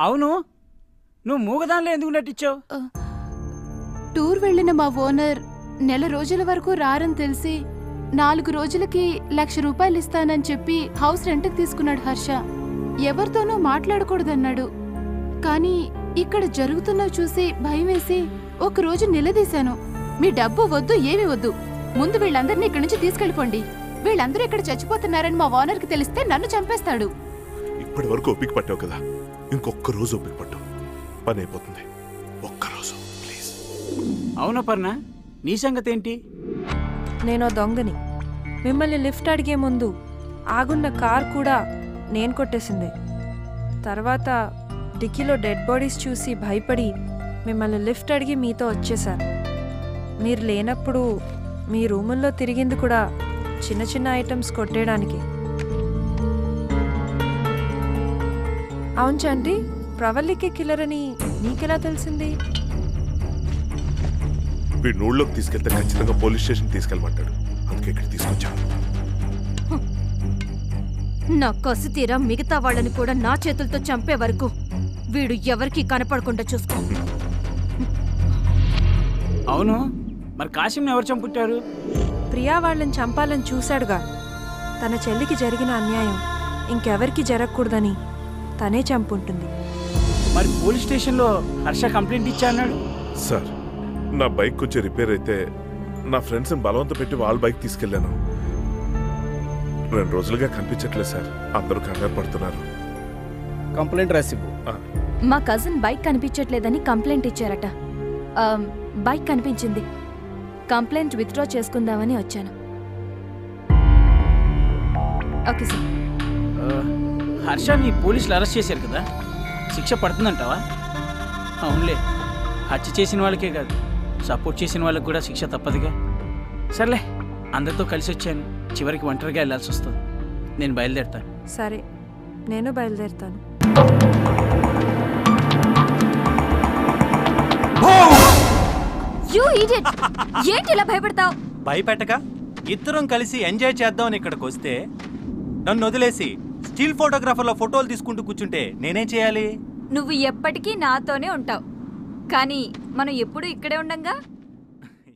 అవును, నువ్వు మూగదానిలో ఎందుకు నటించావు? టూర్ వెళ్ళిన మా ఓనర్ నెల రోజుల వరకు రారని తెలిసి 4 రోజులకి ₹1,00,000 ఇస్తానని చెప్పి హౌస్ రెంట్కి తీసుకున్నాడు హర్ష. ఎవరితోనూ మాట్లాడకూడదన్నాడు. కానీ ఇక్కడ జరుగుతున్నవి చూసి భయం వేసి ఒకరోజు నిలదీశాను. మీ డబ్బు వద్దు, ఏమి వద్దు, ముందు వీళ్ళందరినీ ఇక్కడి నుంచి తీసుకెళ్ళిపోండి. వీళ్ళందరూ ఇక్కడ చచ్చిపోతున్నారని మా ఓనర్కి తెలిస్తే నన్ను చంపేస్తాడు. ఇప్పటి వరకు ఓపిక పట్టావు కదా, ఇంకొక్క రోజు ఓపిక పట్టు, పని అయిపోతుంది. ఒక్కరోజు ప్లీజ్. అవునా పర్ణ, నీ సంగతి ఏంటి? నేను దొంగని. మిమ్మల్ని లిఫ్ట్ అడిగే ముందు ఆగున్న కార్ కూడా నేను కొట్టేసింది. తర్వాత డిక్కీలో డెడ్ బాడీస్ చూసి భయపడి మిమ్మల్ని లిఫ్ట్ అడిగి మీతో వచ్చేసాను. మీరు లేనప్పుడు మీ రూముల్లో తిరిగింది కూడా చిన్న చిన్న ఐటమ్స్ కొట్టేయడానికి. అవును చాంటి, ప్రవల్లికి కిల్లర్ అని నీకెలా తెలిసింది? వీడు నూళ్ళలోకి తీసుకెళ్తే ఖచ్చితంగా పోలీస్ స్టేషన్ తీసుకెళ్ళమంటాడు, అందుకే ఇక్కడ తీసుకొచ్చాను. నా కసి తీరా మిగతా వాళ్ళని కూడా నా చేతులతో చంపే వరకు వీడు ఎవరికి కనపడకుండా చూసుకో. అవును, మరి కాశీంని ఎవరు చంపుట్టారు? ప్రియా వాళ్ళని చంపాలని చూశాడుగా. తన చెల్లికి జరిగిన అన్యాయం ఇంకెవరికి జరగకూడదని తనే చంపుంటుంది. మరి పోలీస్ స్టేషన్లో హర్ష కంప్లైంట్ ఇచ్చా అన్నాడు. సార్, నా బైక్ కొంచెం రిపేర్ అయితే నా ఫ్రెండ్స్ని బలవంత పెట్టి వాళ్ళ బైక్ తీసుకెళ్లాను. 2 రోజులుగా కనిపించట్లేదు సార్, అందరూ కంగారు పడుతున్నారు. కంప్లైంట్ రాసివ్వు. మా కజిన్ బైక్ కనిపించట్లేదని కంప్లైంట్ ఇచ్చారట. బైక్ కనిపించింది. కంప్లైంట్ విత్డ్రా చేసుకుందామని వచ్చాను. Okay sir. హర్షని పోలీసులు అరెస్ట్ చేశారు కదా, శిక్ష పడుతుందంటావా? అవునులే, హత్య చేసిన వాళ్ళకే కాదు, సపోర్ట్ చేసిన వాళ్ళకి కూడా శిక్ష తప్పదుగా. సర్లే, అందరితో కలిసి వచ్చాను, చివరికి ఒంటరిగా వెళ్ళాల్సి వస్తుంది. నేను బయలుదేరుతాను. సరే, నేను బయలుదేరుతాను. ఏంటి ఇలా భయపడతావు? భయపెట్టక ఇద్దరం కలిసి ఎంజాయ్ చేద్దామని ఇక్కడికి వస్తే నన్ను వదిలేసి స్టిల్ ఫోటోగ్రాఫర్లో ఫోటోలు తీసుకుంటూ కూర్చుంటే నేనేం చేయాలి? నువ్వు ఎప్పటికీ నాతోనే ఉంటావు, కానీ మనం ఎప్పుడూ ఇక్కడే ఉండంగా.